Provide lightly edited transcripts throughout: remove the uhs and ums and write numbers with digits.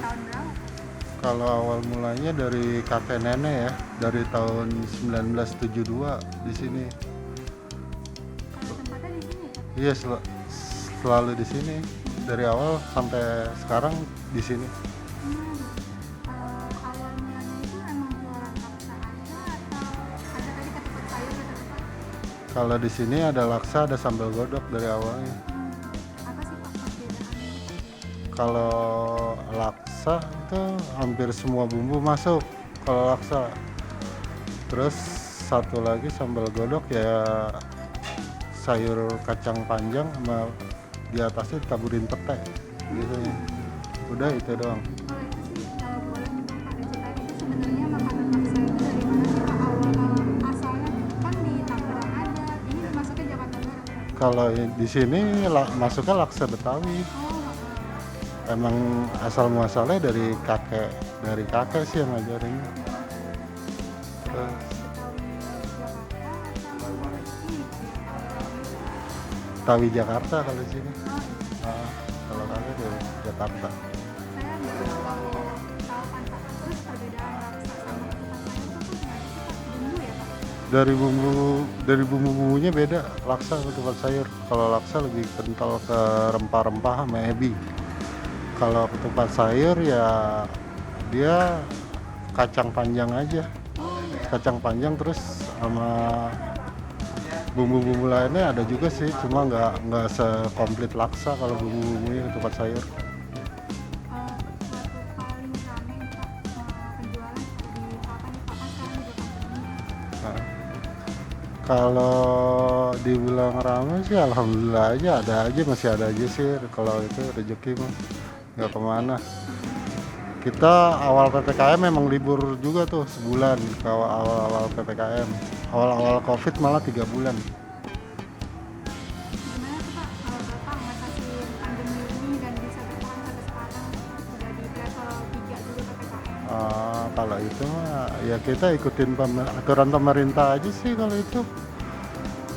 tahun berapa? Kalau awal mulanya dari kakek nenek ya, dari tahun 1972 di sini. Kalau tempatnya di sini ya? Iya, selalu di sini dari awal sampai sekarang di sini. Hmm, awal mulanya itu emang jualan laksa aja atau ada tadi ke tempat sayur ke tempat? Kalau di sini ada laksa, ada sambal godok dari awalnya. Apa sih Pak perbedaannya? Kalau laksa itu hampir semua bumbu masuk kalau laksa. Terus satu lagi sambal godok ya sayur kacang panjang sama di atasnya taburin pete gitu ya. Udah itu doang. Kalau itu sih boleh nih Pak diceritain itu sebenarnya makanan laksa itu dari mana sih Pak awal asalnya kan di Tangerang ada, ini masuknya Jakarta Barat. Kalau di sini masuknya laksa Betawi. Oh, Emang asal muasalnya dari kakek sih yang ngajarin. Terus Betawi Jakarta atau ini Betawi Jakarta kalau di sini. Nah, kalau kakek dari Jakarta. saya baru tahu kan Pak. Terus perbedaan laksa sama ketupat sayur itu tuh gimana sih Pak? Bumbu ya Pak? Dari bumbu-bumbunya beda laksa ketupat sayur. Kalau laksa lebih kental ke rempah-rempah sama ebi. Kalau ketupat sayur ya dia kacang panjang aja, kacang panjang terus sama bumbu-bumbu lainnya ada juga sih, cuma nggak sekomplit laksa kalau bumbu-bumbunya ketupat sayur. Waktu paling rame nih Pak penjualan di apa nih Pak? Kan sekarang juga pandemi. Nah, kalau dibilang ramai sih alhamdulillah aja, masih ada aja sih kalau itu rezeki mah nggak kemana. Kita awal PPKM memang libur juga tuh sebulan, kalau awal-awal PPKM. Awal-awal COVID malah 3 bulan. Gimana tuh Pak Bapak ngatasin pandemi ini dan bisa bertahan sampai sekarang udah di level 3 juga PPKM? Kalau itu mah ya kita ikutin aturan pemerintah aja sih kalau itu.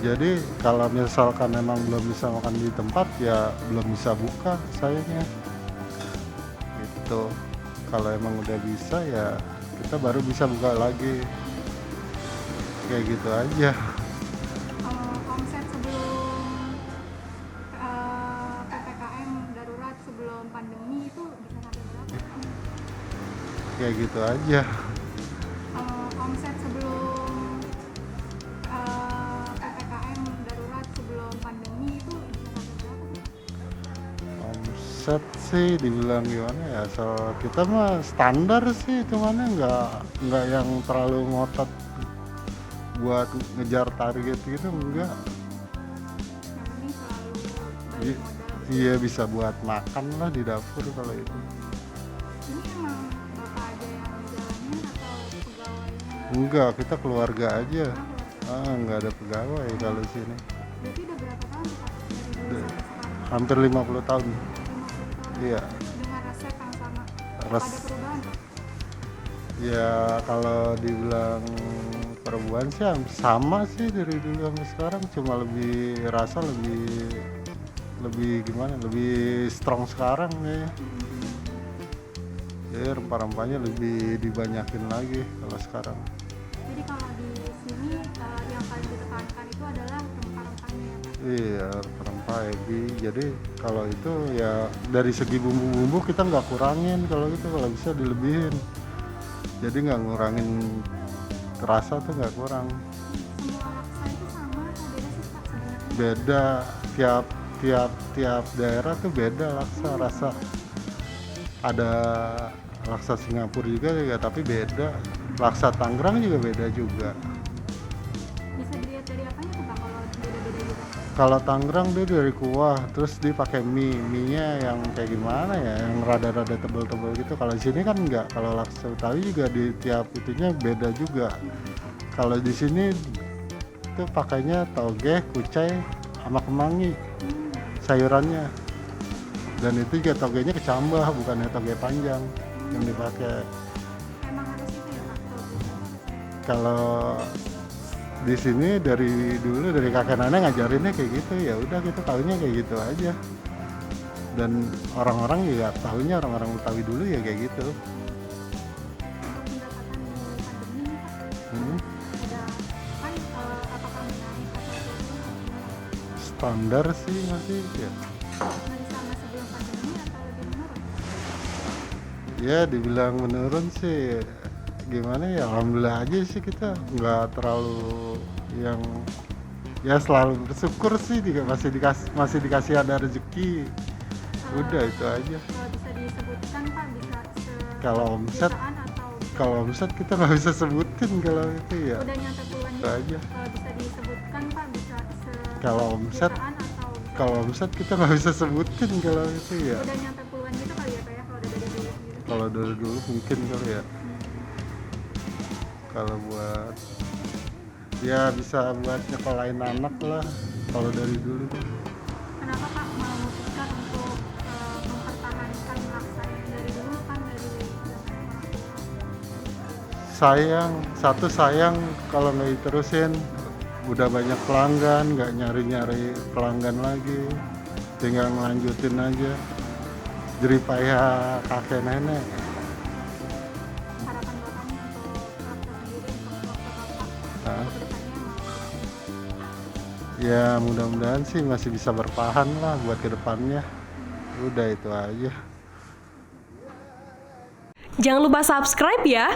Jadi kalau misalkan memang belum bisa makan di tempat ya belum bisa buka sayanya. Gitu. Kalau emang udah bisa ya kita baru bisa buka lagi. Kayak gitu aja. Omset sebelum PPKM darurat sebelum pandemi itu bisa sampai berapa? Kayak gitu aja. Omset sebelum PPKM darurat sebelum pandemi itu bisa sampai berapa? Omset sih dibilang gimana ya, so kita mah standar sih, cuman nggak yang terlalu ngotot buat ngejar target gitu, enggak. Yang penting selalu balik I- modal. iya bisa buat makan lah di dapur kalau itu. Ini emang Bapak aja yang ngejalanin atau pegawainya? Enggak, kita keluarga aja. Keluarga. Nggak ada pegawai kalau sini. Berarti udah berapa tahun tuh Pak dari dulu Udah sampai sekarang? hampir 50 tahun. 50 tahun. Iya. Dengan resep yang sama. Res Ada perubahan Pak? Ya kalau dibilang perubahan sih sama sih dari dulu sampai sekarang, cuma lebih rasa lebih lebih gimana, lebih strong sekarang ya. Jadi rempah-rempahnya lebih dibanyakin lagi kalau sekarang. Jadi kalau di sini yang paling ditekankan itu adalah rempah-rempahnya ya Pak? Iya, rempah ebi. Jadi kalau itu ya dari segi bumbu-bumbu kita nggak kurangin, kalau gitu kalau bisa dilebihin. Jadi nggak ngurangin rasa tuh, nggak kurang. Semua laksa itu sama atau beda sih Pak sebenarnya? Beda, tiap tiap tiap daerah tuh beda laksa rasa. Ada laksa Singapura juga ya, tapi beda. Laksa Tangerang juga beda juga. Bisa dilihat dari apanya tuh Pak kalau beda-beda gitu? Kalau Tangerang dia dari kuah, terus dia pakai mie-nya yang kayak gimana ya, yang rada-rada tebel-tebel gitu. Kalau di sini kan enggak. Kalau laksa Betawi juga di tiap itunya beda juga. Kalau di sini tuh pakainya toge, kucai, sama kemangi sayurannya. Dan itu juga togenya kecambah, bukannya toge panjang yang dipakai. Emang harus itu ya Pak? Kalau di sini dari dulu dari kakek nenek ngajarinnya kayak gitu, ya udah kita tahunya kayak gitu aja. dan orang-orang juga tahunya orang-orang Betawi dulu ya kayak gitu. Untuk pendapatan di pandemi nih Pak, Hmm, udah kan apakah menaik atau turun? standar sih masih ya. Dari sama sebelum pandemi atau lebih menurun? Ya dibilang menurun sih gimana ya, alhamdulillah aja sih, kita nggak terlalu yang, ya selalu bersyukur sih, masih dikasih ada rezeki, udah itu aja. Kalau bisa disebutkan Pak, bisa Kalau omset jutaan atau kalau omset kita nggak bisa sebutin kalau itu ya, udah nyampe puluhan itu juta? aja. Kalau bisa disebutkan Pak, bisa Kalau omset jutaan atau bisa kalau omset kita nggak bisa sebutin kalau itu ya, udah nyampe puluhan juta kali ya Pak ya, kalau udah dari dulu gitu. kalau dulu mungkin kali ya, kalau buat ya bisa buat nyekolahin anak lah kalau dari dulu tuh. Kenapa Pak memutuskan untuk mempertahankan laksa yang dari dulu kan dari zaman orang tua? Sayang kalau nggak diterusin, udah banyak pelanggan, nggak nyari pelanggan lagi, tinggal ngelanjutin aja jeripaya kakek nenek. Harapan Bapak nih untuk laksa sendiri, untuk Bapak Nah, ke depannya mau ya mudah-mudahan sih masih bisa bertahan lah buat kedepannya, udah itu aja. Jangan lupa subscribe ya.